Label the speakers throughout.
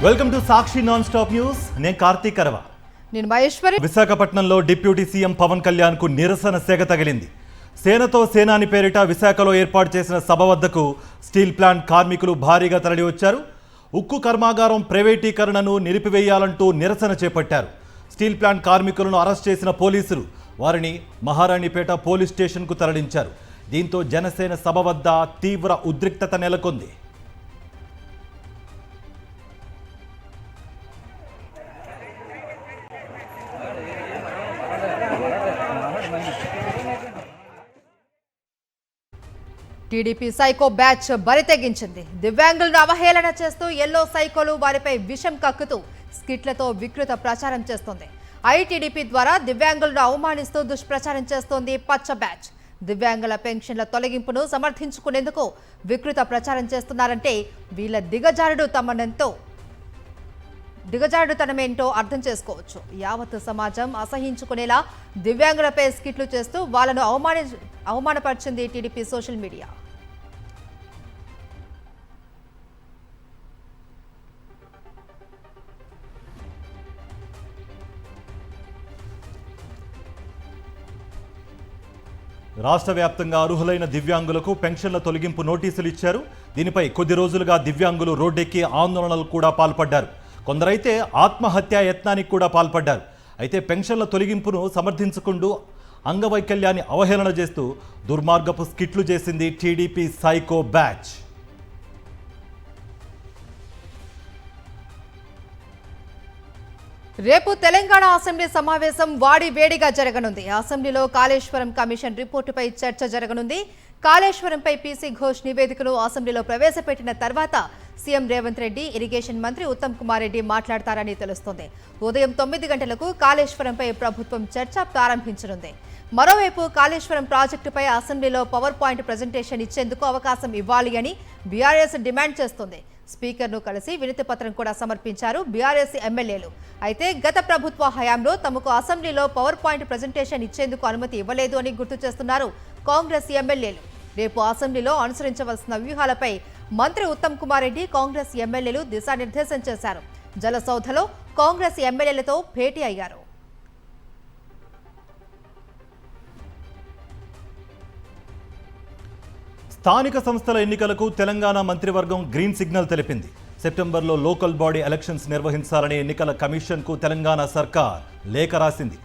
Speaker 1: Welcome to Sakshi non stop news. నేను కార్తీక్ కరవ.
Speaker 2: నేను మహేశ్వరి.
Speaker 1: విశాఖపట్నంలో డిప్యూటీ సీఎం పవన్ కళ్యాణ్ కు నిరసన సెగ తగిలింది. సేనతో సేనాని పేరిట విశాఖలో ఏర్పాటు చేసిన సభ వద్దకు స్టీల్ ప్లాంట్ కార్మికులు భారీగా తరలి వచ్చారు. ఉక్కు కర్మాగారం ప్రైవేటీకరణను నిలిపివేయాలంటూ నిరసన చేపట్టారు. స్టీల్ ప్లాంట్ కార్మికులను అరెస్ట్ చేసిన పోలీసులు వారిని మహారాణిపేట పోలీస్ స్టేషన్కు తరలించారు. దీంతో జనసేన సభ వద్ద తీవ్ర ఉద్రిక్తత నెలకొంది.
Speaker 2: టీడీపీ సైకో బ్యాచ్ బరితెగించింది. దివ్యాంగులను అవహేళన చేస్తూ ఎల్లో సైకోలు వారిపై విషం కక్కుతూ స్కిట్లతో వికృత ప్రచారం చేస్తోంది. ఐటీడీపీ ద్వారా దివ్యాంగులను అవమానిస్తూ దుష్ప్రచారం చేస్తోంది పచ్చ బ్యాచ్. దివ్యాంగుల పెన్షన్ల తొలగింపును సమర్థించుకునేందుకు వికృత ప్రచారం చేస్తున్నారంటే వీళ్ళ దిగజారుడుతనమేంటో అర్థం చేసుకోవచ్చు. యావత్ సమాజం అసహించుకునేలా దివ్యాంగులపై స్కిట్లు చేస్తూ వాళ్ళను అవమానపరిచింది టీడీపీ సోషల్ మీడియా.
Speaker 1: రాష్ట్ర వ్యాప్తంగా అర్హులైన దివ్యాంగులకు పెన్షన్ల తొలగింపు నోటీసులు ఇచ్చారు. దీనిపై కొద్ది రోజులుగా దివ్యాంగులు రోడ్డెక్కి ఆందోళనలు కూడా పాల్పడ్డారు. కొందరైతే ఆత్మహత్యా యత్నానికి కూడా పాల్పడ్డారు. అయితే పెన్షన్ల తొలగింపును సమర్థించుకుంటూ అంగవైకల్యాన్ని అవహేళన చేస్తూ దుర్మార్గపు స్కిట్లు చేసింది టీడీపీ సైకో బ్యాచ్.
Speaker 2: రేపు తెలంగాణ అసెంబ్లీ సమావేశం వాడివేడిగా జరగనుంది. అసెంబ్లీలో కాళేశ్వరం కమిషన్ రిపోర్టుపై చర్చ జరగనుంది. కాళేశ్వరంపై పీసీ ఘోష్ నివేదికను అసెంబ్లీలో ప్రవేశపెట్టిన తర్వాత సీఎం రేవంత్ రెడ్డి, ఇరిగేషన్ మంత్రి ఉత్తమ్ కుమార్ రెడ్డి మాట్లాడతారని తెలుస్తోంది. ఉదయం 9 గంటలకు కాళేశ్వరంపై ప్రభుత్వం చర్చ ప్రారంభించనుంది. మరోవైపు కాళేశ్వరం ప్రాజెక్టుపై అసెంబ్లీలో పవర్ పాయింట్ ప్రజెంటేషన్ ఇచ్చేందుకు అవకాశం ఇవ్వాలి అని బీఆర్ఎస్ డిమాండ్ చేస్తోంది. స్పీకర్ను కలిసి వినతి పత్రం కూడా సమర్పించారు బీఆర్ఎస్ ఎమ్మెల్యేలు. అయితే గత ప్రభుత్వ హయాంలో తమకు అసెంబ్లీలో పవర్ పాయింట్ ప్రజెంటేషన్ ఇచ్చేందుకు అనుమతి ఇవ్వలేదు అని గుర్తు చేస్తున్నారు కాంగ్రెస్ ఎమ్మెల్యేలు. రేపు అసెంబ్లీలో అనుసరించవలసిన వ్యూహాలపై మంత్రి ఉత్తమ్ కుమార్ రెడ్డి, కాంగ్రెస్ ఎమ్మెల్యేలు దిశానిర్దేశం చేశారు. జలసౌధలో కాంగ్రెస్ ఎమ్మెల్యేలతో భేటీ అయ్యారు.
Speaker 1: స్థానిక సంస్థల ఎన్నికలకు తెలంగాణ మంత్రివర్గం గ్రీన్ సిగ్నల్ తెలిపింది. సెప్టెంబర్లో లోకల్ బాడీ ఎలక్షన్స్ నిర్వహించాలని ఎన్నికల కమిషన్కు తెలంగాణ సర్కార్ లేఖ రాసింది.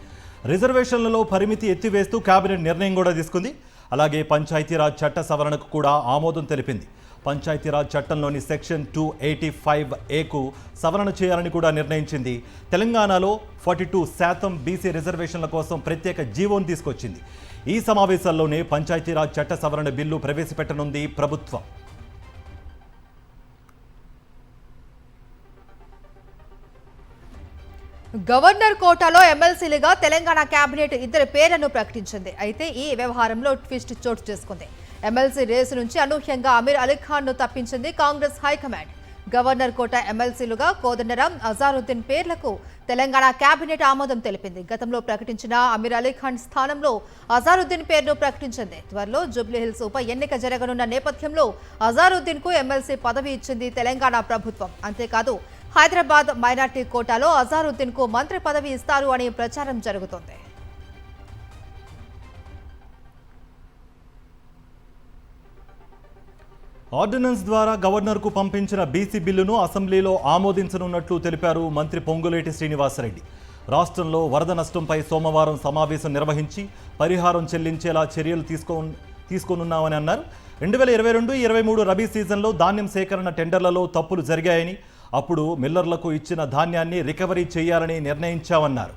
Speaker 1: రిజర్వేషన్లలో పరిమితి ఎత్తివేస్తూ కేబినెట్ నిర్ణయం కూడా తీసుకుంది. అలాగే పంచాయతీరాజ్ చట్ట సవరణకు కూడా ఆమోదం తెలిపింది. పంచాయతీరాజ్ చట్టంలోని సెక్షన్ 285A సవరణ చేయాలని కూడా నిర్ణయించింది. తెలంగాణలో 42% బీసీ రిజర్వేషన్ల కోసం ప్రత్యేక జీవోను తీసుకొచ్చింది. ఈ సమావేశాల్లోనే పంచాయతీరాజ్ చట్ట సవరణ బిల్లు ప్రవేశపెట్టనుంది ప్రభుత్వం.
Speaker 2: గవర్నర్ కోటాలో ఎమ్మెల్సీలుగా తెలంగాణ కేబినెట్ 2 పేర్లను ప్రకటించింది. అయితే ఈ వ్యవహారంలో ట్విస్ట్ చోటు చేసుకుంది. ఎమ్మెల్సీ రేసు నుంచి అనూహ్యంగా అమీర్ అలీ ఖాన్ ను తప్పించింది కాంగ్రెస్ హైకమాండ్. గవర్నర్ కోట ఎమ్మెల్సీలుగా కోదండరాం, అజారుద్దీన్ పేర్లకు తెలంగాణ కేబినెట్ ఆమోదం తెలిపింది. గతంలో ప్రకటించిన అమీర్ అలీ ఖాన్ స్థానంలో అజారుద్దీన్ పేరును ప్రకటించింది. త్వరలో జూబ్లీహిల్స్ ఉప ఎన్నిక జరగనున్న నేపథ్యంలో అజారుద్దీన్ కు ఎమ్మెల్సీ పదవి ఇచ్చింది తెలంగాణ ప్రభుత్వం. అంతేకాదు హైదరాబాద్ మైనార్టీ కోటాలో అజారుద్దీన్ కు మంత్రి పదవి ఇస్తారు అని ప్రచారం జరుగుతోంది.
Speaker 1: ఆర్డినెన్స్ ద్వారా గవర్నర్కు పంపించిన బీసీ బిల్లును అసెంబ్లీలో ఆమోదించనున్నట్లు తెలిపారు మంత్రి పొంగులేటి శ్రీనివాసరెడ్డి. రాష్ట్రంలో వరద నష్టంపై సోమవారం సమావేశం నిర్వహించి పరిహారం చెల్లించేలా చర్యలు తీసుకోనున్నామని అన్నారు. 2022-23 రబీ సీజన్లో ధాన్యం సేకరణ టెండర్లలో తప్పులు జరిగాయని, అప్పుడు మిల్లర్లకు ఇచ్చిన ధాన్యాన్ని రికవరీ చేయాలని నిర్ణయించామన్నారు.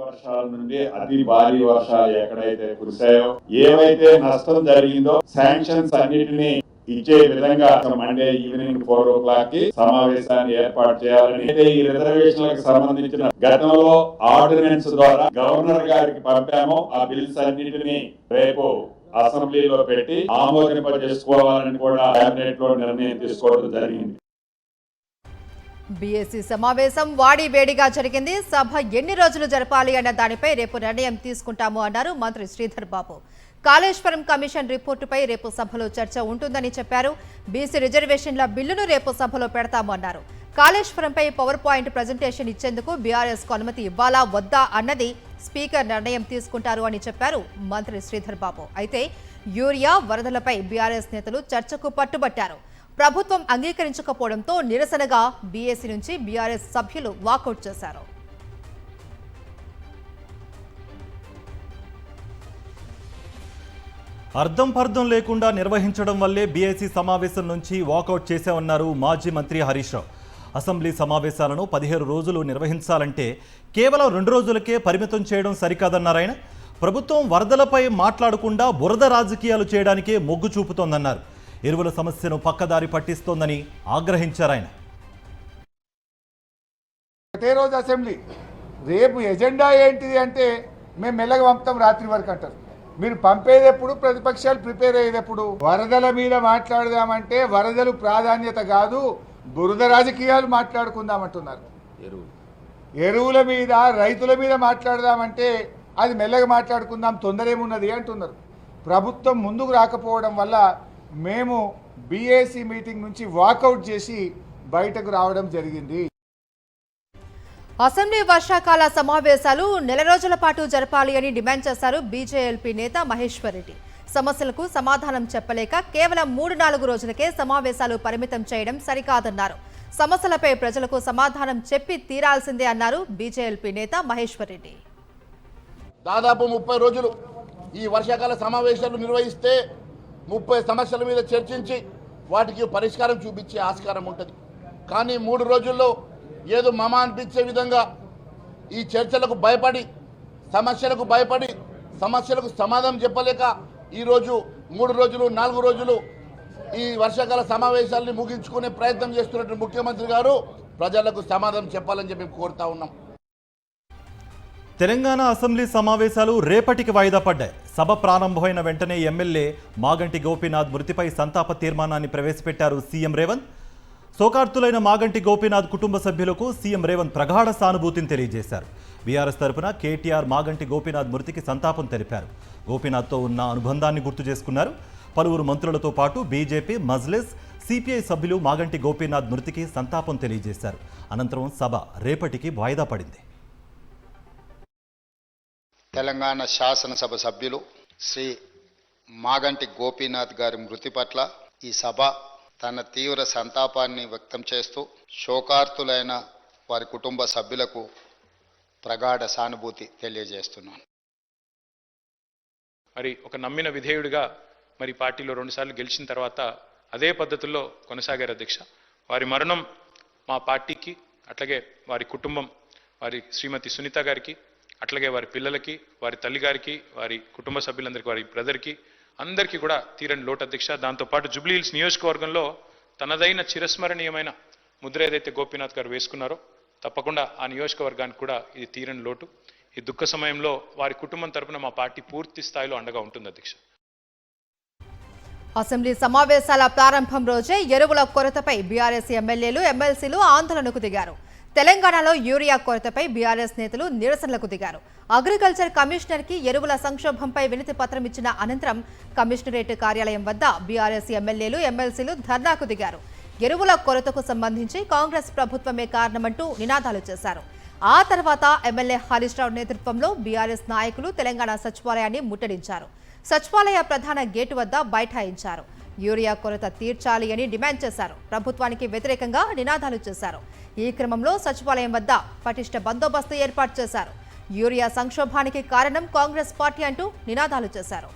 Speaker 3: వర్షాల నుండి అతి భారీ వర్షాలు ఎక్కడైతే కురిశాయో, ఏవైతే నష్టం జరిగిందో శాంక్షన్స్ అన్నిటినీ ఇచ్చే విధంగా మండే ఈవినింగ్ 4 o'clock కి సమావేశాన్ని ఏర్పాటు చేయాలని, ఈ రిజర్వేషన్లకు సంబంధించిన గతంలో ఆర్డినెన్స్ ద్వారా గవర్నర్ గారికి పంపామో ఆ బిల్స్ అన్నిటినీ రేపు అసెంబ్లీలో పెట్టి ఆమోదింపజేసుకోవాలని కూడా కేబినెట్ లో నిర్ణయం తీసుకోవడం జరిగింది.
Speaker 2: బీఎస్సీ సమావేశం వాడివేడిగా జరిగింది. సభ ఎన్ని రోజులు జరపాలి అన్న దానిపై రేపు నిర్ణయం తీసుకుంటాము అన్నారు మంత్రి శ్రీధర్ బాబు. కాళేశ్వరం కమిషన్ రిపోర్టుపై రేపు సభలో చర్చ ఉంటుందని చెప్పారు. బీసీ రిజర్వేషన్ల బిల్లును రేపు సభలో పెడతామన్నారు. కాళేశ్వరంపై పవర్ పాయింట్ ప్రజెంటేషన్ ఇచ్చేందుకు బీఆర్ఎస్ కు అనుమతి ఇవ్వాలా వద్దా అన్నది స్పీకర్ నిర్ణయం తీసుకుంటారు అని చెప్పారు మంత్రి శ్రీధర్ బాబు. అయితే యూరియా వరదలపై బీఆర్ఎస్ నేతలు చర్చకు పట్టుబట్టారు. ప్రభుత్వం అంగీకరించకపోవడంతో నిరసనగా బీఏసీ నుంచి బీఆర్ఎస్ సభ్యులు వాకౌట్ చేశారు.
Speaker 1: అర్థం పర్థం లేకుండా నిర్వహించడం వల్లే బీఏసీ సమావేశం నుంచి వాకౌట్ చేశామన్నారు మాజీ మంత్రి హరీష్ రావు. అసెంబ్లీ సమావేశాలను 17 రోజులు నిర్వహించాలంటే కేవలం 2 రోజులకే పరిమితం చేయడం సరికాదన్నారు ఆయన. ప్రభుత్వం వరదలపై మాట్లాడకుండా బురద రాజకీయాలు చేయడానికే మొగ్గు చూపుతోందన్నారు. ఎరువుల సమస్యను పక్కదారి పట్టిస్తోందని ఆగ్రహించారు ఆయన.
Speaker 4: ఒకటే రోజు అసెంబ్లీ, రేపు ఎజెండా ఏంటిది అంటే మేము మెల్లగా పంపుతాం రాత్రి వరకు అంటారు. మీరు పంపేదెప్పుడు, ప్రతిపక్షాలు ప్రిపేర్ అయ్యేటప్పుడు. వరదల మీద మాట్లాడదామంటే వరదలు ప్రాధాన్యత కాదు, బురద రాజకీయాలు మాట్లాడుకుందామంటున్నారు. ఎరువుల మీద, రైతుల మీద మాట్లాడదామంటే అది మెల్లగా మాట్లాడుకుందాం, తొందర ఏమున్నది అంటున్నారు. ప్రభుత్వం ముందుకు రాకపోవడం వల్ల మేము బీఏసీ మీటింగ్ నుంచి వాకౌట్ చేసి బయటకు రావడం జరిగింది.
Speaker 2: అసెంబ్లీ వర్షాకాల సమావేశాలు 1 రోజుల పాటు జరపాలి అని డిమాండ్ చేశారు బీజేఎల్పీ నేత మహేశ్వర్ రెడ్డి. సమస్యలకు సమాధానం చెప్పలేక కేవలం 3-4 రోజులకే సమావేశాలు పరిమితం చేయడం సరికాదన్నారు. సమస్యలపై ప్రజలకు సమాధానం చెప్పి తీరాల్సిందే అన్నారు బీజేఎల్పీ నేత మహేశ్వర్ రెడ్డి.
Speaker 5: దాదాపు 30 రోజులు ఈ వర్షాకాల సమావేశాలు నిర్వహిస్తే 30 సమస్యల మీద చర్చించి వాటికి పరిష్కారం చూపించే ఆస్కారం ఉంటుంది. కానీ 3 రోజుల్లో ఏదో మమ అనిపించే విధంగా ఈ చర్చలకు భయపడి, సమస్యలకు సమాధానం చెప్పలేక ఈరోజు 3 రోజులు 4 రోజులు ఈ వర్షాకాల సమావేశాలని ముగించుకునే ప్రయత్నం చేస్తున్నట్టు ముఖ్యమంత్రి గారు ప్రజలకు సమాధానం చెప్పాలని చెప్పి కోరుతా ఉన్నాం.
Speaker 1: తెలంగాణ అసెంబ్లీ సమావేశాలు రేపటికి వాయిదా పడ్డాయి. సభ ప్రారంభమైన వెంటనే ఎమ్మెల్యే మాగంటి గోపీనాథ్ మృతిపై సంతాప తీర్మానాన్ని ప్రవేశపెట్టారు సీఎం రేవంత్. శోకార్తులైన మాగంటి గోపీనాథ్ కుటుంబ సభ్యులకు సీఎం రేవంత్ ప్రగాఢ సానుభూతిని తెలియజేశారు. బీఆర్ఎస్ తరపున కేటీఆర్ మాగంటి గోపీనాథ్ మృతికి సంతాపం తెలిపారు. గోపీనాథ్తో ఉన్న అనుబంధాన్ని గుర్తు చేసుకున్నారు. పలువురు మంత్రులతో పాటు బీజేపీ, మజ్లిస్, సిపిఐ సభ్యులు మాగంటి గోపీనాథ్ మృతికి సంతాపం తెలియజేశారు. అనంతరం సభ రేపటికి వాయిదా పడింది.
Speaker 6: తెలంగాణ శాసనసభ సభ్యులు శ్రీ మాగంటి గోపీనాథ్ గారి మృతి పట్ల ఈ సభ తన తీవ్ర సంతాపాన్ని వ్యక్తం చేస్తూ శోకార్తులైన వారి కుటుంబ సభ్యులకు ప్రగాఢ సానుభూతి తెలియజేస్తున్నాను.
Speaker 7: మరి ఒక నమ్మిన విధేయుడిగా మరి పార్టీలో 2 సార్లు గెలిచిన తర్వాత అదే పద్ధతుల్లో కొనసాగారు అధ్యక్ష. వారి మరణం మా పార్టీకి, అట్లాగే వారి కుటుంబం, వారి శ్రీమతి సునీత గారికి, అట్లాగే వారి పిల్లలకి, వారి తల్లి గారికి, వారి కుటుంబ సభ్యులందరికీ, వారి బ్రదర్కి, అందరికీ కూడా తీరని లోటు అధ్యక్ష. దాంతోపాటు జూబ్లీ హిల్స్ నియోజకవర్గంలో తనదైన చిరస్మరణీయమైన ముద్ర ఏదైతే గోపీనాథ్ గారు వేసుకున్నారో తప్పకుండా ఆ నియోజకవర్గానికి కూడా ఇది తీరని లోటు. ఈ దుఃఖ సమయంలో వారి కుటుంబం తరపున మా పార్టీ పూర్తి స్థాయిలో అండగా ఉంటుంది అధ్యక్ష.
Speaker 2: అసెంబ్లీ సమావేశాల ప్రారంభం రోజే ఎరువుల కొరతపై బీఆర్ఎస్ ఎమ్మెల్యేలు, ఎమ్మెల్సీలు ఆందోళనకు దిగారు. తెలంగాణలో యూరియా కొరతపై బీఆర్ఎస్ నేతలు నిరసనలకు దిగారు. అగ్రికల్చర్ కమిషనర్ కి ఎరువుల సంక్షోభంపై వినతి పత్రం ఇచ్చిన అనంతరం కమిషనరేట్ కార్యాలయం వద్ద బీఆర్ఎస్ ఎమ్మెల్యేలు, ఎమ్మెల్సీలు ధర్నాకు దిగారు. ఎరువుల కొరతకు సంబంధించి కాంగ్రెస్ ప్రభుత్వమే కారణమంటూ నినాదాలు చేశారు. ఆ తర్వాత ఎమ్మెల్యే హరీష్ రావు నేతృత్వంలో బీఆర్ఎస్ నాయకులు తెలంగాణ సచివాలయాన్ని ముట్టడించారు. సచివాలయ ప్రధాన గేటు వద్ద బైఠాయించారు. యూరియా కొరత తీర్చాలి అని డిమాండ్ చేశారు. ప్రభుత్వానికి వ్యతిరేకంగా నినాదాలు చేశారు. ఈ క్రమంలో సచివాలయం వద్ద పటిష్ట బందోబస్తు ఏర్పాటు చేశారు. యూరియా సంక్షోభానికి కారణం కాంగ్రెస్ పార్టీ అంటూ నినాదాలు చేశారు.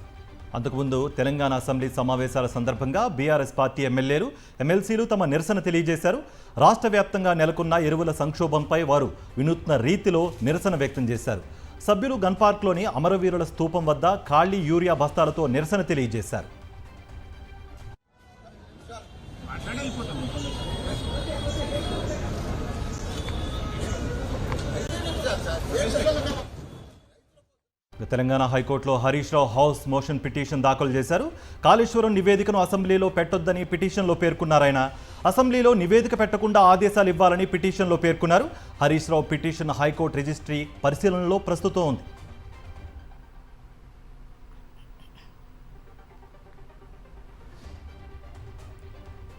Speaker 1: అంతకుముందు తెలంగాణ అసెంబ్లీ సమావేశాల సందర్భంగా బీఆర్ఎస్ పార్టీ ఎమ్మెల్యేలు, ఎమ్మెల్సీలు తమ నిరసన తెలియజేశారు. రాష్ట్ర వ్యాప్తంగా నెలకొన్న ఎరువుల సంక్షోభంపై వారు వినూత్న రీతిలో నిరసన వ్యక్తం చేశారు. సభ్యులు గన్ పార్క్లోని అమరవీరుల స్తూపం వద్ద ఖాళీ యూరియా బస్తాలతో నిరసన తెలియజేశారు. తెలంగాణ హైకోర్టులో Harish Rao house motion petition దాఖలు చేశారు. కాళేశ్వరం నివేదికను అసెంబ్లీలో పెట్టొద్దని పిటిషన్లో పేర్కొన్నారాయన. అసెంబ్లీలో నివేదిక పెట్టకుండా ఆదేశాలు ఇవ్వాలని పిటిషన్లో పేర్కొన్నారు. Harish Rao petition high court registry పరిశీలనలో ప్రస్తుతం ఉంది.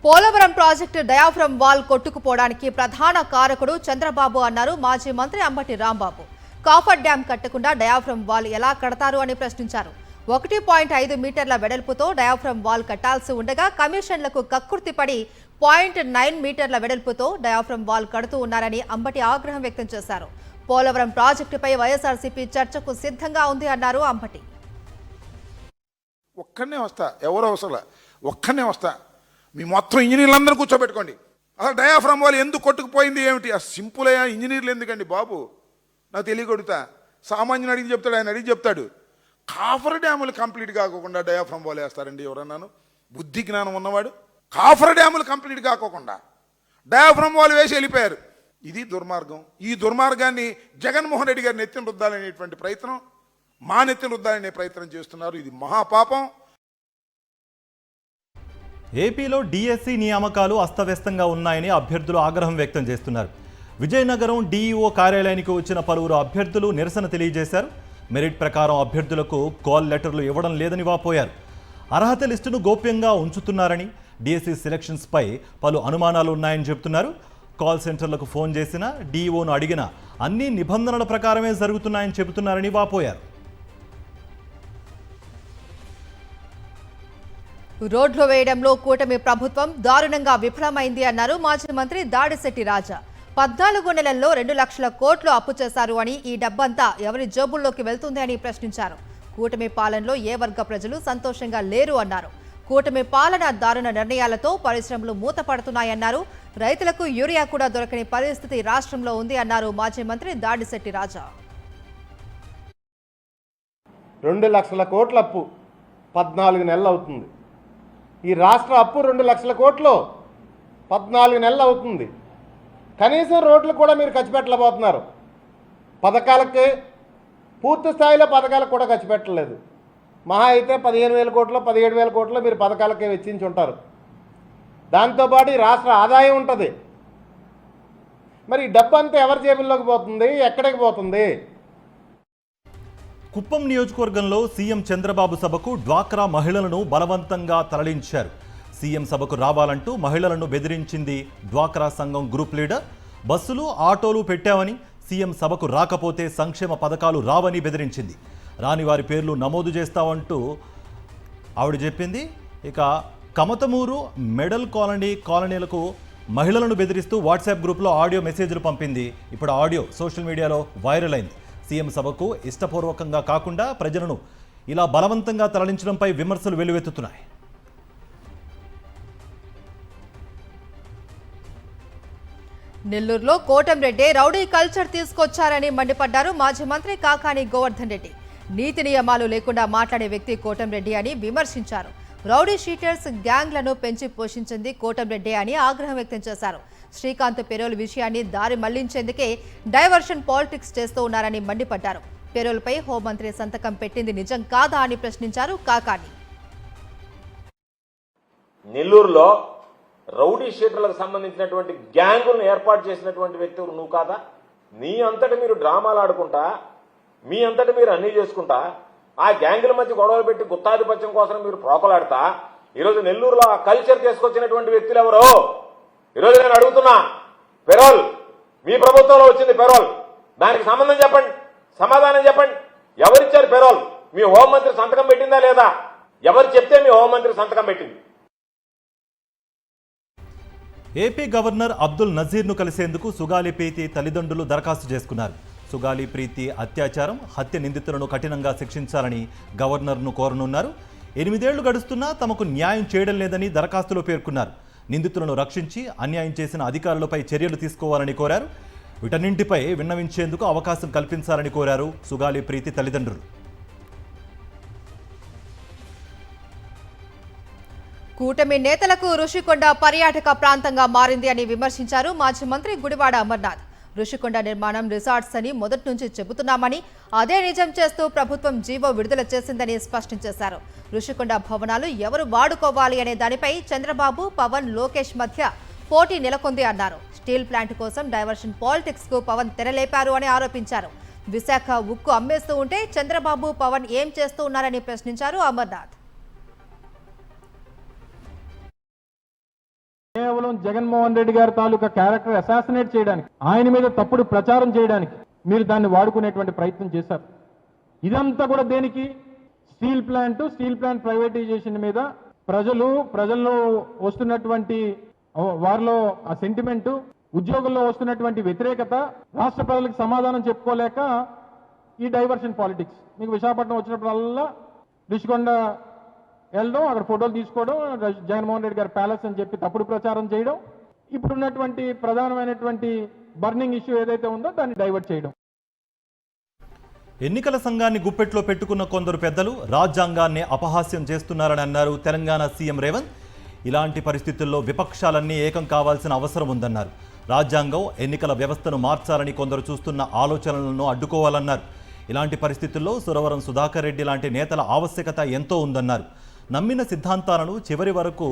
Speaker 2: పోలవరం ప్రాజెక్టు డయాఫ్రమ్ వాల్ కొట్టుకుపోవడానికి ప్రధాన కారకుడు చంద్రబాబు అన్నారు మాజీ మంత్రి అంబటి రాంబాబు. కాఫర్ డ్యాం కట్టకుండా డయాఫ్రమ్ వాల్ ఎలా కడతారు అని ప్రశ్నించారు. 1.5 మీటర్ల వెడల్పుతో డయాఫ్రమ్ వాల్ కట్టాల్సి ఉండగా కమిషన్లకు కక్కుర్తిపడి 0.9 మీటర్ల వెడల్పుతో డయాఫ్రమ్ వాల్ కడుతూ ఉన్నారని అంబటి ఆగ్రహం వ్యక్తం చేశారు. పోలవరం ప్రాజెక్టుపై వైఎస్ఆర్సీపీ చర్చకు సిద్ధంగా ఉంది అన్నారు అంబటి.
Speaker 8: ఒక్కనే వస్తా, ఎవరు అవసరం ఒక్కనే వస్తా, మీ మొత్తం ఇంజనీర్లందరూ కూర్చోబెట్టుకోండి. అసలు డయాఫ్రమ్ వాల్ ఎందుకు కొట్టుకుపోయింది ఏమిటి? ఆ సింపుల్ అయ్యా, ఇంజనీర్లు ఎందుకండి బాబు? నాకు తెలియకొడుతా, సామాన్యుని అడిగి చెప్తాడు, ఆయన అడిగి చెప్తాడు. కాఫర్ డ్యాములు కంప్లీట్ కాకోకుండా డయాఫ్రమ్ వాల్ వేస్తారండి ఎవరన్నాను? బుద్ధి జ్ఞానం ఉన్నవాడు. కాఫర్ డ్యాములు కంప్లీట్ కాకోకుండా డయాఫ్రమ్ వాల్ వేసి వెళ్ళిపోయారు. ఇది దుర్మార్గం. ఈ దుర్మార్గాన్ని జగన్మోహన్ రెడ్డి గారిని ఎత్తిన రుద్దాలనేటువంటి ప్రయత్నం, మా నెత్తిన రుద్దాలనే ప్రయత్నం చేస్తున్నారు. ఇది మహాపాపం.
Speaker 1: ఏపీలో డిఎస్సి నియామకాలు అస్తవ్యస్తంగా ఉన్నాయని అభ్యర్థులు ఆగ్రహం వ్యక్తం చేస్తున్నారు. విజయనగరం డీఈఓ కార్యాలయానికి వచ్చిన పలువురు అభ్యర్థులు నిరసన తెలియజేశారు. మెరిట్ ప్రకారం అభ్యర్థులకు కాల్ లెటర్లు ఇవ్వడం లేదని వాపోయారు. అర్హత లిస్టును గోప్యంగా ఉంచుతున్నారని, డిఎస్సి సెలక్షన్స్పై పలు అనుమానాలు ఉన్నాయని చెబుతున్నారు. కాల్ సెంటర్లకు ఫోన్ చేసిన డీఈఓను అడిగిన అన్ని నిబంధనల ప్రకారమే జరుగుతున్నాయని చెబుతున్నారని వాపోయారు.
Speaker 2: రోడ్లు వేయడంలో కూటమి ప్రభుత్వం దారుణంగా విఫలమైంది అన్నారు మాజీ మంత్రి దాడిశెట్టి రాజా. 14 నెలల్లో 2 లక్షల కోట్లు అప్పు చేశారు అని, ఈ డబ్బంతా ఎవరి జోబుల్లోకి వెళ్తుంది అని ప్రశ్నించారు. కూటమి పాలనలో ఏ వర్గ ప్రజలు సంతోషంగా లేరు అన్నారు. కూటమి పాలన దారుణ నిర్ణయాలతో పరిశ్రమలు మూతపడుతున్నాయన్నారు. రైతులకు యూరియా కూడా దొరకని పరిస్థితి రాష్ట్రంలో ఉంది అన్నారు మాజీ మంత్రి దాడిశెట్టి రాజా.
Speaker 9: 2 లక్షల కోట్ల అప్పు 14 నెలలు అవుతుంది. ఈ రాష్ట్ర అప్పు 2 లక్షల కోట్లు 14 నెలలు అవుతుంది. కనీసం రోడ్లు కూడా మీరు ఖర్చు పెట్టలేకపోతున్నారు. పథకాలకి పూర్తి స్థాయిలో పథకాలకు కూడా ఖర్చు పెట్టలేదు. మహా అయితే 15,000 కోట్లు 17,000 కోట్లు మీరు పథకాలకే వెచ్చించి ఉంటారు. దాంతోపాటు ఈ రాష్ట్ర ఆదాయం ఉంటుంది. మరి ఈ డబ్బు అంతా ఎవరి జేబుల్లోకి పోతుంది, ఎక్కడికి పోతుంది?
Speaker 1: కుప్పం నియోజకవర్గంలో సీఎం చంద్రబాబు సభకు డ్వాక్రా మహిళలను బలవంతంగా తరలించారు. సీఎం సభకు రావాలంటూ మహిళలను బెదిరించింది డ్వాక్రా సంఘం గ్రూప్ లీడర్. బస్సులు, ఆటోలు పెట్టామని, సీఎం సభకు రాకపోతే సంక్షేమ పథకాలు రావని బెదిరించింది. రాని వారి పేర్లు నమోదు చేస్తామంటూ ఆవిడ చెప్పింది. ఇక కమతమూరు, మెడల్ కాలనీలకు మహిళలను బెదిరిస్తూ వాట్సాప్ గ్రూప్లో ఆడియో మెసేజ్లు పంపింది. ఇప్పుడు ఆడియో సోషల్ మీడియాలో వైరల్ అయింది. సీఎం సభకు ఇష్టపూర్వకంగా కాకుండా ప్రజలను ఇలా బలవంతంగా తరలించడంపై విమర్శలు వెల్లువెత్తుతున్నాయి.
Speaker 2: నెల్లూరులో కోటంరెడ్డి రౌడీ కల్చర్ తీసుకొచ్చారని మండిపడ్డారు మాజీ మంత్రి కాకాని గోవర్ధన్ రెడ్డి. నీతి నియమాలు లేకుండా మాట్లాడే వ్యక్తి కోటంరెడ్డి అని విమర్శించారు. రౌడీ షీటర్స్ గ్యాంగ్లను పెంచి పోషించింది కోటంరెడ్డి అని ఆగ్రహం వ్యక్తం చేశారు. శ్రీకాంత్ పెరోల్ విషయాన్ని దారి మళ్లించేందుకే డైవర్షన్ పాలిటిక్స్ చేస్తూ ఉన్నారని మండిపడ్డారు. పెరోల్పై హోంమంత్రి సంతకం పెట్టింది నిజం కాదా అని ప్రశ్నించారు కాకాని.
Speaker 10: నెల్లూరులో రౌడీ షీటర్లకు సంబంధించినటువంటి గ్యాంగులను ఏర్పాటు చేసినటువంటి వ్యక్తి నువ్వు కాదా? నీ అంతటి మీరు డ్రామాలు ఆడుకుంటా, మీ అంతటి మీరు అన్నీ చేసుకుంటా, ఆ గ్యాంగుల మధ్య గొడవలు పెట్టి గుత్తాధిపత్యం కోసం మీరు ప్రోకలాడతా ఈరోజు నెల్లూరులో ఆ కల్చర్ తీసుకొచ్చినటువంటి వ్యక్తులు ఎవరో ఈరోజు నేను అడుగుతున్నా. పెరోల్ మీ ప్రభుత్వంలో వచ్చింది పెరోల్, దానికి సంబంధం చెప్పండి, సమాధానం చెప్పండి. ఎవరిచ్చారు పెరోల్? మీ హోంమంత్రి సంతకం పెట్టిందా లేదా? ఎవరు చెప్తే మీ హోంమంత్రి సంతకం పెట్టింది?
Speaker 1: ఏపీ గవర్నర్ అబ్దుల్ నజీర్ను కలిసేందుకు సుగాలి ప్రీతి తల్లిదండ్రులు దరఖాస్తు చేసుకున్నారు. సుగాలి ప్రీతి అత్యాచారం, హత్య నిందితులను కఠినంగా శిక్షించాలని గవర్నర్ను కోరనున్నారు. 8 ఏళ్లు గడుస్తున్నా తమకు న్యాయం చేయడం లేదని దరఖాస్తులో పేర్కొన్నారు. నిందితులను రక్షించి అన్యాయం చేసిన అధికారులపై చర్యలు తీసుకోవాలని కోరారు. వీటన్నింటిపై విన్నవించేందుకు అవకాశం కల్పించాలని కోరారు సుగాలి ప్రీతి తల్లిదండ్రులు.
Speaker 2: కూటమి నేతలకు ఋషికొండ పర్యాటక ప్రాంతంగా మారింది అని విమర్శించారు మాజీ మంత్రి గుడివాడ అమర్నాథ్. ఋషికొండ నిర్మాణం రిసార్ట్స్ అని మొదటి నుంచి చెబుతున్నామని, అదే నిజం చేస్తూ ప్రభుత్వం జీవో విడుదల చేసిందని స్పష్టం చేశారు. ఋషికొండ భవనాలు ఎవరు వాడుకోవాలి అనే దానిపై చంద్రబాబు, పవన్, లోకేష్ మధ్య పోటీ నెలకొంది అన్నారు. స్టీల్ ప్లాంట్ కోసం డైవర్షన్ పాలిటిక్స్ కు పవన్ తెరలేపారు అని ఆరోపించారు. విశాఖ ఉక్కు అమ్మేస్తూ ఉంటే చంద్రబాబు, పవన్ ఏం చేస్తూ ఉన్నారని ప్రశ్నించారు అమర్నాథ్.
Speaker 11: కేవలం జగన్మోహన్ రెడ్డి గారి తాలూకా క్యారెక్టర్ అసాసినేట్ చేయడానికి, ఆయన మీద తప్పుడు ప్రచారం చేయడానికి మీరు దాన్ని వాడుకునేటువంటి ప్రయత్నం చేశారు. ఇదంతా కూడా దేనికి? స్టీల్ ప్లాంట్ ప్రైవేటైజేషన్ మీద ప్రజల్లో వస్తున్నటువంటి వారిలో ఆ సెంటిమెంటు, ఉద్యోగుల్లో వస్తున్నటువంటి వ్యతిరేకత, రాష్ట్ర ప్రజలకు సమాధానం చెప్పుకోలేక ఈ డైవర్షన్ పాలిటిక్స్. మీకు విశాఖపట్నం వచ్చినప్పుడల్లా రిషికొండ వెళ్ళడం, అక్కడ ఫోటోలు తీసుకోవడం, జగన్మోహన్ రెడ్డి గారి ప్యాలెస్ అని చెప్పి తప్పుడు ప్రచారం చేయడం, ఇప్పుడున్నటువంటి ప్రధానమైనటువంటి బర్నింగ్ ఇష్యూ ఏదైతే ఉందో దాన్ని డైవర్ట్ చేయడం.
Speaker 1: ఎన్నికల సంఘాన్ని గుప్పెట్లో పెట్టుకున్న కొందరు పెద్దలు రాజ్యాంగాన్ని అపహాస్యం చేస్తున్నారని అన్నారు తెలంగాణ సీఎం రేవంత్. ఇలాంటి పరిస్థితుల్లో విపక్షాలన్నీ ఏకం కావాల్సిన అవసరం ఉందన్నారు. రాజ్యాంగం, ఎన్నికల వ్యవస్థను మార్చాలని కొందరు చూస్తున్న ఆలోచనలను అడ్డుకోవాలన్నారు. ఇలాంటి పరిస్థితుల్లో సురవరం సుధాకర్ రెడ్డి లాంటి నేతల ఆవశ్యకత ఎంతో ఉందన్నారు. నమ్మిన సిద్ధాంతాలను చివరి వరకు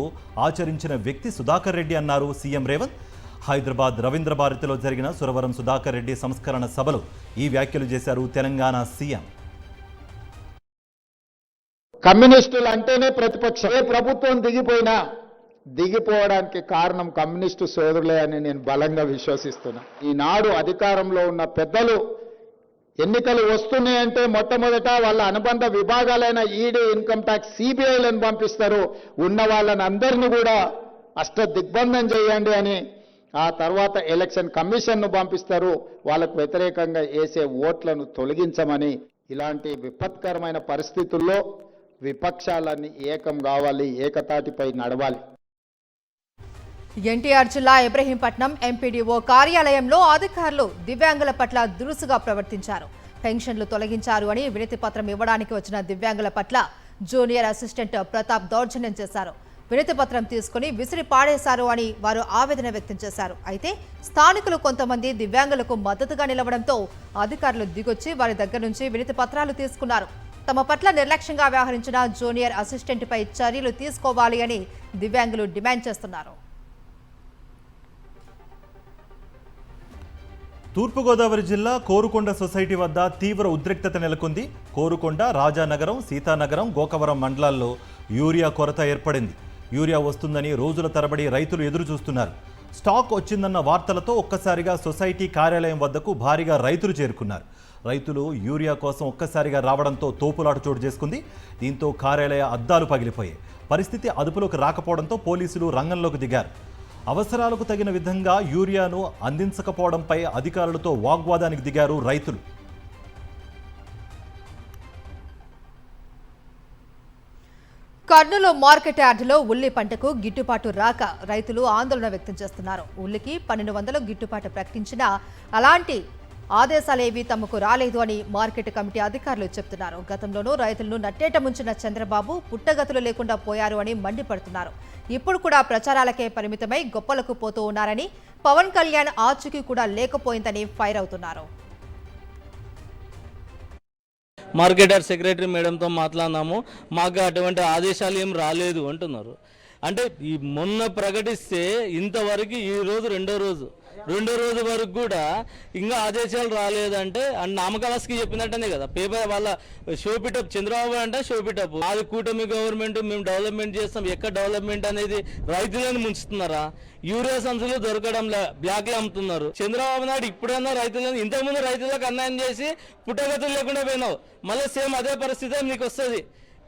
Speaker 1: ఆచరించిన వ్యక్తి సుధాకర్ రెడ్డి అన్నారు సీఎం రేవంత్. హైదరాబాద్ రవీంద్ర భారతిలో జరిగిన సురవరం సుధాకర్ రెడ్డి సంస్కరణ సభలో ఈ వ్యాఖ్యలు చేశారు తెలంగాణ సీఎం.
Speaker 6: కమ్యూనిస్టులు అంటేనే ప్రతిపక్షం. ఏ ప్రభుత్వం దిగిపోవడానికి కారణం కమ్యూనిస్టు సోదరులే అని నేను బలంగా విశ్వసిస్తున్నా. ఈనాడు అధికారంలో ఉన్న పెద్దలు ఎన్నికలు వస్తున్నాయంటే మొట్టమొదట వాళ్ళ అనుబంధ విభాగాలైన ఈడీ, ఇన్కమ్ ట్యాక్స్, సిబిఐలను పంపిస్తారు. ఉన్న వాళ్ళని అందరినీ కూడా అష్టదిగ్బంధం చేయండి అని, ఆ తర్వాత ఎలక్షన్ కమిషన్ను పంపిస్తారు. వాళ్ళకు వ్యతిరేకంగా వేసే ఓట్లను తొలగించమని. ఇలాంటి విపత్కరమైన పరిస్థితుల్లో విపక్షాలన్నీ ఏకం కావాలి, ఏకతాటిపై నడవాలి.
Speaker 2: ఎన్టీఆర్ జిల్లా ఇబ్రహీంపట్నం ఎంపీడీఓ కార్యాలయంలో అధికారులు దివ్యాంగుల పట్ల దురుసుగా ప్రవర్తించారు. పెన్షన్లు తొలగించారు అని వినతి పత్రం ఇవ్వడానికి వచ్చిన దివ్యాంగుల పట్ల జూనియర్ అసిస్టెంట్ ప్రతాప్ దౌర్జన్యం చేశారు. వినతి పత్రం తీసుకుని విసిరి పాడేశారు అని వారు ఆవేదన వ్యక్తం చేశారు. అయితే స్థానికులు కొంతమంది దివ్యాంగులకు మద్దతుగా నిలవడంతో అధికారులు దిగొచ్చి వారి దగ్గర నుంచి వినతి పత్రాలు తీసుకున్నారు. తమ పట్ల నిర్లక్ష్యంగా వ్యవహరించిన జూనియర్ అసిస్టెంట్పై చర్యలు తీసుకోవాలి అని దివ్యాంగులు డిమాండ్ చేస్తున్నారు.
Speaker 1: తూర్పుగోదావరి జిల్లా కోరుకొండ సొసైటీ వద్ద తీవ్ర ఉద్రిక్తత నెలకొంది. కోరుకొండ, రాజానగరం, సీతానగరం, గోకవరం మండలాల్లో యూరియా కొరత ఏర్పడింది. యూరియా వస్తుందని రోజుల తరబడి రైతులు ఎదురు చూస్తున్నారు. స్టాక్ వచ్చిందన్న వార్తలతో ఒక్కసారిగా సొసైటీ కార్యాలయం వద్దకు భారీగా రైతులు చేరుకున్నారు. రైతులు యూరియా కోసం ఒక్కసారిగా రావడంతో తోపులాట చోటు చేసుకుంది. దీంతో కార్యాలయ అద్దాలు పగిలిపోయాయి. పరిస్థితి అదుపులోకి రాకపోవడంతో పోలీసులు రంగంలోకి దిగారు. అవసరాలకు తగిన విధంగా యూరియాను అందించకపోవడంపై అధికారులతో వాగ్వాదానికి దిగారు రైతులు.
Speaker 2: కర్నూలు మార్కెట్ యార్డులో ఉల్లి పంటకు గిట్టుబాటు రాక రైతులు ఆందోళన వ్యక్తం చేస్తున్నారు. ఉల్లికి 1200 గిట్టుబాటు ప్రకటించినా అలాంటి ఆదేశాలేవీ తమకు రాలేదు అని మార్కెట్ కమిటీ అధికారులు చెబుతున్నారు. గతంలోనూ రైతులను నట్టేట ముంచిన చంద్రబాబు పుట్టగతులు లేకుండా పోయారు అని మండిపడుతున్నారు. ఇప్పుడు కూడా ప్రచారాలకే పరిమితమై గొప్పలకు పోతూ ఉన్నారని, పవన్ కళ్యాణ్ ఆచూకీ కూడా లేకపోయిందని ఫైర్ అవుతున్నారు.
Speaker 12: మార్కెట్ యార్డ్ సెక్రటరీ మేడంతో మాట్లాడినాము, మాకు అటువంటి ఆదేశాలు ఏం రాలేదు అంటున్నారు. అంటే ఈ మొన్న ప్రకటిస్తే ఇంతవరకు ఈ రోజు రెండో రోజు వరకు కూడా ఇంకా ఆదేశాలు రాలేదంటే నామకావాస్కి చెప్పినట్టనే కదా. పేపర్ వాళ్ళ షోపిటప్ చంద్రబాబు అంటే షోపిటప్, అది కూటమి గవర్నమెంట్, మేము డెవలప్మెంట్ చేస్తాం. ఎక్కడ డెవలప్మెంట్ అనేది రైతులను ముంచుతున్నారా? యూరియా సంచులు దొరకడంలో బ్లాక్లు అమ్ముతున్నారు. చంద్రబాబు నాయుడు ఇప్పుడైనా రైతులను, ఇంతకుముందు రైతులకు అన్యాయం చేసి పుట్టగతులు లేకుండా పోయినావు, మళ్ళీ సేమ్ అదే పరిస్థితి నీకు వస్తుంది.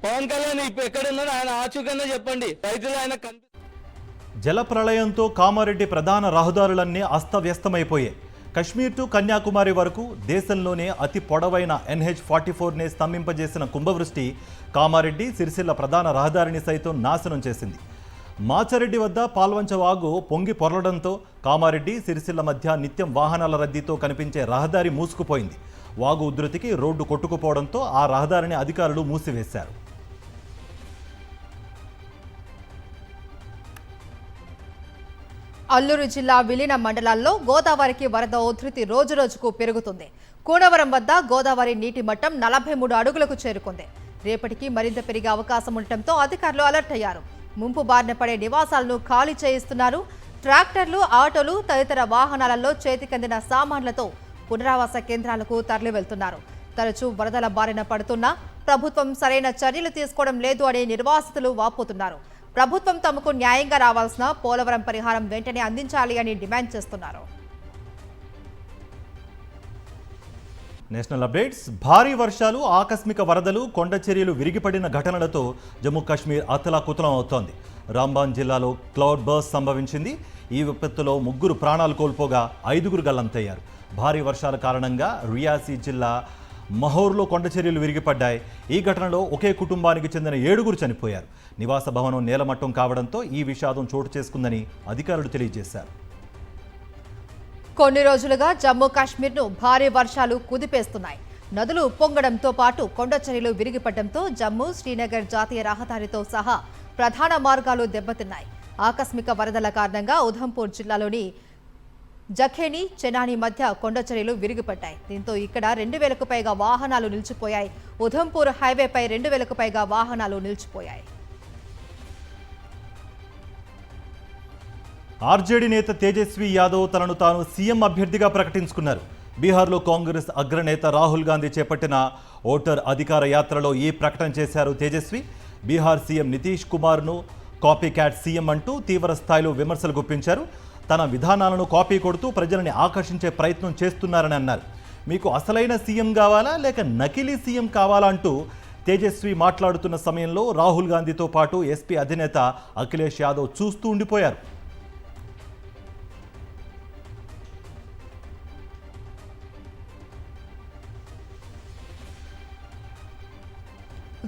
Speaker 12: పవన్ కళ్యాణ్ ఇప్పుడు ఎక్కడున్నాడు, ఆయన ఆచూకన్నా చెప్పండి. రైతులు ఆయన
Speaker 1: జల ప్రళయంతో కామారెడ్డి ప్రధాన రహదారులన్నీ అస్తవ్యస్తమైపోయాయి. కశ్మీర్ టు కన్యాకుమారి వరకు దేశంలోనే అతి పొడవైన NH-44నే స్తంభింపజేసిన కుంభవృష్టి కామారెడ్డి, సిరిసిల్ల ప్రధాన రహదారిని సైతం నాశనం చేసింది. మాచరెడ్డి వద్ద పాల్వంచ వాగు పొంగి పొరలడంతో కామారెడ్డి, సిరిసిల్ల మధ్య నిత్యం వాహనాల రద్దీతో కనిపించే రహదారి మూసుకుపోయింది. వాగు ఉధృతికి రోడ్డు కొట్టుకుపోవడంతో ఆ రహదారిని అధికారులు మూసివేశారు.
Speaker 2: అల్లూరు జిల్లా విలీన మండలాల్లో గోదావరికి వరద ఉధృతి రోజురోజుకు పెరుగుతుంది. కూనవరం వద్ద గోదావరి నీటి మట్టం 43 అడుగులకు చేరుకుంది. రేపటికి మరింత పెరిగే అవకాశం ఉండటంతో అధికారులు అలర్ట్ అయ్యారు. ముంపు బారిన పడే నివాసాలను ఖాళీ చేయిస్తున్నారు. ట్రాక్టర్లు, ఆటోలు తదితర వాహనాలలో చేతికందిన సామాన్లతో పునరావాస కేంద్రాలకు తరలి వెళ్తున్నారు. తరచూ వరదల బారిన పడుతున్నా ప్రభుత్వం సరైన చర్యలు తీసుకోవడం లేదు అని నిర్వాసితులు వాపోతున్నారు. ప్రభుత్వం తమకు న్యాయంగా రావాల్సిన పోలవరం పరిహారం వెంటనే అందించాలి అని డిమాండ్ చేస్తున్నారు.
Speaker 1: National updates. భారీ వర్షాలు, ఆకస్మిక వరదలు, కొండ చర్యలు విరిగిపడిన ఘటనలతో జమ్మూ కాశ్మీర్ అతలాకుతలం అవుతోంది. రాంబాన్ జిల్లాలో క్లౌడ్ బర్స్ట్ సంభవించింది. ఈ విపత్తులో 3 ప్రాణాలు కోల్పోగా 5 గల్లంతయ్యారు. భారీ వర్షాల కారణంగా రియాసీ జిల్లా మహోర్లో కొండ చర్యలు విరిగిపడ్డాయి. ఈ ఘటనలో ఒకే కుటుంబానికి చెందిన 7 చనిపోయారు. నివాస భవనం నేలమట్టం కావడంతో ఈ విషాదం చోటు చేసుకుందని అధికారులు తెలియజేశారు.
Speaker 2: కొన్ని రోజులుగా జమ్మూ కాశ్మీర్ను భారీ వర్షాలు కుదిపేస్తున్నాయి. నదులు ఉప్పొంగడంతో పాటు కొండ చర్యలు విరిగిపడడంతో జమ్మూ శ్రీనగర్ జాతీయ రహదారితో సహా ప్రధాన మార్గాలు దెబ్బతిన్నాయి. ఆకస్మిక వరదల కారణంగా ఉధంపూర్ జిల్లాలోని జఖేని, చెనాని మధ్య కొండ చర్యలు విరిగిపడ్డాయి. దీంతో ఇక్కడ 2000కు పైగా వాహనాలు నిలిచిపోయాయి. ఉధంపూర్ హైవేపై 2000కు పైగా వాహనాలు నిలిచిపోయాయి.
Speaker 1: ఆర్జేడీ నేత తేజస్వి యాదవ్ తనను తాను సీఎం అభ్యర్థిగా ప్రకటించుకున్నారు. బీహార్లో కాంగ్రెస్ అగ్రనేత రాహుల్ గాంధీ చేపట్టిన ఓటర్ అధికార యాత్రలో ఈ ప్రకటన చేశారు తేజస్వి. బీహార్ సీఎం నితీష్ కుమార్ను కాపీ క్యాట్ సీఎం అంటూ తీవ్ర స్థాయిలో విమర్శలు గుప్పించారు. తన విధానాలను కాపీ కొడుతూ ప్రజలని ఆకర్షించే ప్రయత్నం చేస్తున్నారని అన్నారు. మీకు అసలైన సీఎం కావాలా లేక నకిలీ సీఎం కావాలా అంటూ తేజస్వి మాట్లాడుతున్న సమయంలో రాహుల్ గాంధీతో పాటు ఎస్పీ అధినేత అఖిలేష్ యాదవ్ చూస్తూ ఉండిపోయారు.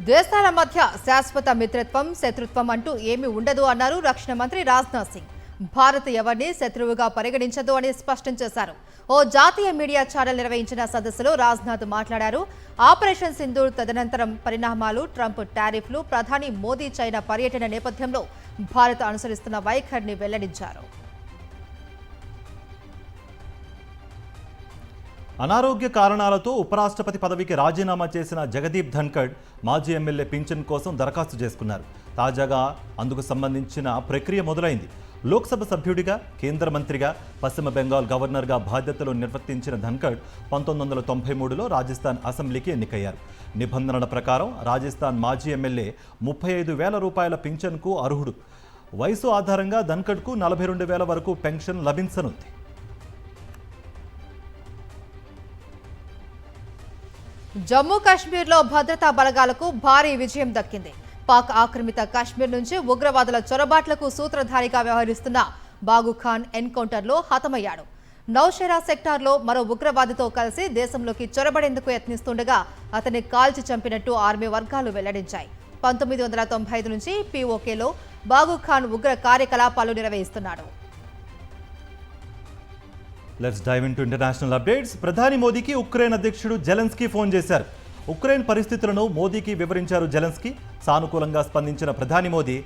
Speaker 2: దేశాల మధ్య శాశ్వత మిత్రత్వం, శత్రుత్వం అంటూ ఏమీ ఉండదు అన్నారు రక్షణ మంత్రి రాజ్నాథ్ సింగ్. భారత్ ఎవరిని శత్రువుగా పరిగణించదు అని స్పష్టం చేశారు. ఓ జాతీయ మీడియా ఛానల్ నిర్వహించిన సదస్సులో రాజ్నాథ్ మాట్లాడారు. ఆపరేషన్ సింధూర్ తదనంతరం పరిణామాలు, ట్రంప్ టారిఫ్లు, ప్రధాని మోదీ చైనా పర్యటన నేపథ్యంలో భారత్ అనుసరిస్తున్న వైఖరిని వెల్లడించారు.
Speaker 1: అనారోగ్య కారణాలతో ఉపరాష్ట్రపతి పదవికి రాజీనామా చేసిన జగదీప్ ధన్కడ్ మాజీ ఎమ్మెల్యే పింఛన్ కోసం దరఖాస్తు చేసుకున్నారు. తాజాగా అందుకు సంబంధించిన ప్రక్రియ మొదలైంది. లోక్సభ సభ్యుడిగా, కేంద్ర మంత్రిగా, పశ్చిమ బెంగాల్ గవర్నర్గా బాధ్యతలు నిర్వర్తించిన ధన్కడ్ 1993లో రాజస్థాన్ అసెంబ్లీకి ఎన్నికయ్యారు. నిబంధనల ప్రకారం రాజస్థాన్ మాజీ ఎమ్మెల్యే 35,000 రూపాయల పింఛన్కు అర్హుడు. వయసు ఆధారంగా ధన్కడ్కు 42,000 వరకు పెన్షన్ లభించనుంది.
Speaker 2: జమ్మూ కాశ్మీర్లో భద్రతా బలగాలకు భారీ విజయం దక్కింది. పాక్ ఆక్రమిత కాశ్మీర్ నుంచి ఉగ్రవాదుల చొరబాట్లకు సూత్రధారిగా వ్యవహరిస్తున్న బాగుఖాన్ ఎన్కౌంటర్లో హతమయ్యాడు. నౌషెరా సెక్టార్లో మరో ఉగ్రవాదితో కలిసి దేశంలోకి చొరబడేందుకు యత్నిస్తుండగా అతన్ని కాల్చి చంపినట్టు ఆర్మీ వర్గాలు వెల్లడించాయి. 1995 నుంచి పీఓకేలో బాగుఖాన్ ఉగ్ర కార్యకలాపాలు నిర్వహిస్తున్నాడు.
Speaker 1: Let's dive into international updates. ప్రధాని మోదీకి ఉక్రెయిన్ అధ్యక్షుడు జెలెన్స్కీ ఫోన్ చేశారు. ఉక్రెయిన్ పరిస్థితులను మోదీకి వివరించారు జెలెన్స్కీ. సానుకూలంగా స్పందించిన ప్రధాని మోదీ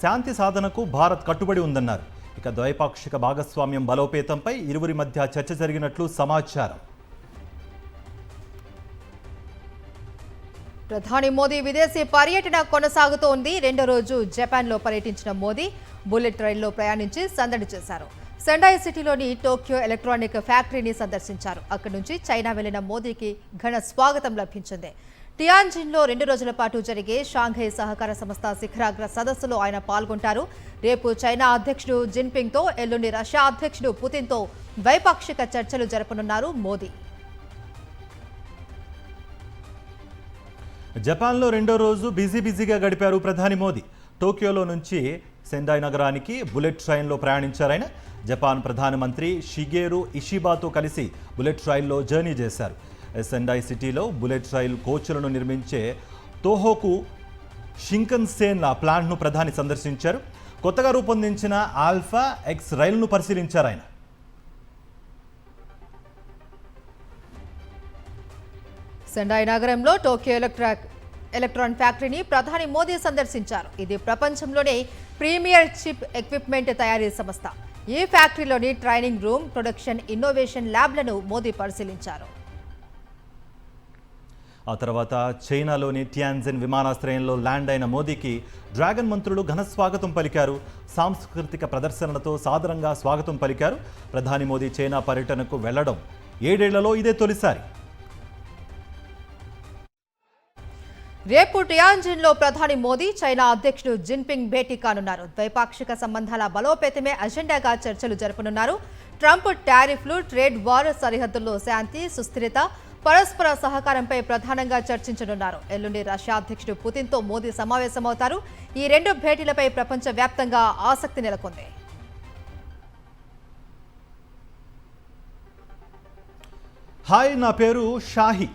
Speaker 1: శాంతి సాధనకు భారత్ కట్టుబడి ఉందన్నారు. ఇక ద్వైపాక్షిక భాగస్వామ్యం బలోపేతంపై ఇరువురి మధ్య చర్చ జరిగినట్లు సమాచారం.
Speaker 2: ప్రధాని మోదీ విదేశీ పర్యటన కొనసాగుతోంది. 2వ రోజు జపాన్లో పర్యటించిన మోదీ బుల్లెట్ రైల్లో ప్రయాణించి సందడి చేశారు. సెండాయ్ సిటీలోని టోక్యో ఎలక్ట్రానిక్ ఫ్యాక్టరీని సందర్శించారు. అక్కడి నుంచి చైనా వెళ్లిన మోదీకి ఘన స్వాగతం లభించింది. టియాన్జిన్లో 2 రోజుల పాటు జరిగే షాంఘై సహకార సంస్థ శిఖరాగ్ర సదస్సులో ఆయన పాల్గొంటారు. రేపు చైనా అధ్యక్షుడు జిన్పింగ్తో, ఎల్లుండి రష్యా అధ్యక్షుడు పుతిన్తో ద్వైపాక్షిక చర్చలు జరపనున్నారు మోదీ.
Speaker 1: జపాన్లో 2వ రోజు బిజీగా గడిపారు ప్రధాని మోదీ. టోక్యోలో నుంచి సెండాయ్ నగరానికి బుల్లెట్ ట్రైన్లో ప్రయాణించారాయన. జపాన్ ప్రధానమంత్రి షిగేరు ఇషిబాతో కలిసి బుల్లెట్ రైల్లో జర్నీ చేశారు. సెండాయ్ సిటీలో బుల్లెట్ రైల్ కోచ్లను నిర్మించే తోహోకు షింకన్సేన్ ప్లాంట్ను ప్రధాని సందర్శించారు. కొత్తగా రూపొందించిన ఆల్ఫా ఎక్స్ రైలును పరిశీలించారు ఆయన.
Speaker 2: సెండాయ్ నగరంలో టోక్యో ఎలక్ట్రాన్ ఫ్యాక్టరీని ప్రధాని మోదీ సందర్శించారు. ఇది ప్రపంచంలోనే ప్రీమియర్ చిప్ ఎక్విప్మెంట్ తయారీ సంస్థ. ఈ ఫ్యాక్టరీలోని ట్రైనింగ్ రూమ్, ప్రొడక్షన్, ఇన్నోవేషన్ ల్యాబ్లను మోదీ పరిశీలించారు.
Speaker 1: ఆ తర్వాత చైనాలోని టియాన్జిన్ విమానాశ్రయంలో ల్యాండ్ అయిన మోదీకి డ్రాగన్ మంత్రులు ఘన స్వాగతం పలికారు. సాంస్కృతిక ప్రదర్శనలతో సాదరంగా స్వాగతం పలికారు. ప్రధాని మోదీ చైనా పర్యటనకు వెళ్లడం 7 ఏళ్లలో ఇదే తొలిసారి.
Speaker 2: రేపు టియాంజిన్లో ప్రధాని మోదీ చైనా అధ్యక్షుడు జిన్పింగ్ భేటీ కానున్నారు. ద్వైపాక్షిక సంబంధాల బలోపేతమే అజెండాగా చర్చలు జరపనున్నారు. ట్రంప్ టారిఫ్లు, ట్రేడ్ వార్, సరిహద్దుల్లో శాంతి, సుస్థిరత, పరస్పర సహకారంపై ప్రధానంగా చర్చించనున్నారు. ఎల్లుండి రష్యా అధ్యక్షుడు పుతిన్తో మోదీ సమావేశమవుతారు. ఈ రెండు భేటీలపై ప్రపంచవ్యాప్తంగా ఆసక్తి నెలకొంది.
Speaker 1: హాయ్, నా పేరు షాహి.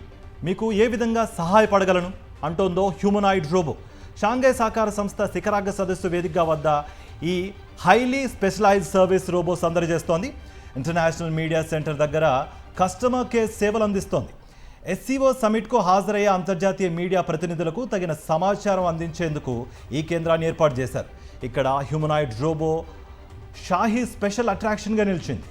Speaker 1: మీకు ఏ విధంగా సహాయపడగలను అంటోందో హ్యూమనాయిడ్ రోబో. షాంఘై సహకార సంస్థ శిఖరాగ్ర సదస్సు వేదికగా వద్ద ఈ హైలీ స్పెషలైజ్డ్ సర్వీస్ రోబో సందడి చేస్తోంది. ఇంటర్నేషనల్ మీడియా సెంటర్ దగ్గర కస్టమర్ కేర్ సేవలు అందిస్తోంది. ఎస్సీఓ సమిట్కు హాజరయ్యే అంతర్జాతీయ మీడియా ప్రతినిధులకు తగిన సమాచారం అందించేందుకు ఈ కేంద్రాన్ని ఏర్పాటు చేశారు. ఇక్కడ హ్యూమనాయిడ్ రోబో షాహీ స్పెషల్ అట్రాక్షన్గా నిలిచింది.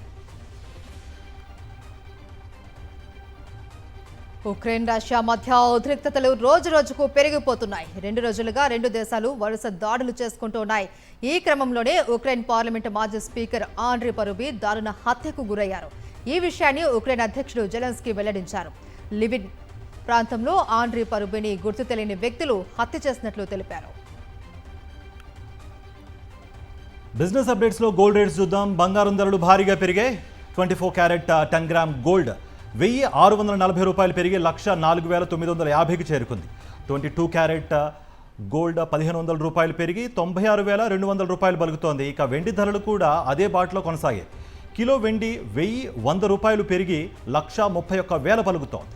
Speaker 2: ఉక్రెయిన్ రష్యా మధ్య ఉద్రిక్తతలు రోజురోజుకు పెరిగిపోతున్నాయి. 2 రోజులుగా 2 దేశాలు వరుస దాడులు చేసుకుంటున్నాయి. ఈ క్రమంలోనే ఉక్రెయిన్ పార్లమెంటు మాజీ స్పీకర్ ఆండ్రీ పరుబీ దారుణ హత్యకు గురయ్యారు. ఈ విషయాన్ని ఉక్రెయిన్ అధ్యక్షుడు జెలెన్స్కీ వెల్లడించారు. లివిన్ ప్రాంతంలో ఆండ్రీ పరుబీని గుర్తు తెలియని వ్యక్తులు హత్య చేసినట్లు తెలిపారు.
Speaker 1: బిజినెస్ అప్డేట్స్లో గోల్డ్ రేట్స్ చూద్దాం. బంగారం ధరలు భారీగా పెరిగాయి. 24 క్యారెట్ 10 గ్రామ్ గోల్డ్ 1640 రూపాయలు పెరిగి 1,04,950కి చేరుకుంది. 22 క్యారెట్ గోల్డ్ 1500 రూపాయలు పెరిగి 96,200 రూపాయలు పలుకుతోంది. ఇక వెండి ధరలు కూడా అదే బాటలో కొనసాగాయి. కిలో వెండి 1,100 రూపాయలు పెరిగి 1,31,000 పలుకుతోంది.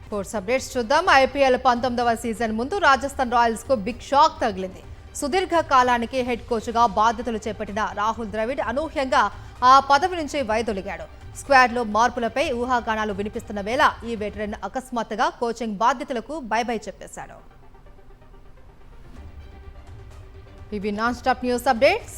Speaker 2: స్పోర్ట్స్ అప్డేట్స్ చూద్దాం. ఐపీఎల్ 19వ సీజన్ ముందు రాజస్థాన్ రాయల్స్ కు బిగ్ షాక్ తగిలింది. సుదీర్ఘ కాలానికి హెడ్ కోచ్గా బాధ్యతలు చేపట్టిన రాహుల్ ద్రవిడ్ అనూహ్యంగా ఆ పదవి నుంచి వైదొలిగాడు. స్క్వాడ్లో మార్పులపై ఊహాగానాలు వినిపిస్తున్న వేళ ఈ వెటరన్ అకస్మాత్తుగా కోచింగ్ బాధ్యతలకు బై చెప్పేశాడు. ఇవి నాన్ స్టాప్ న్యూస్ అప్డేట్స్.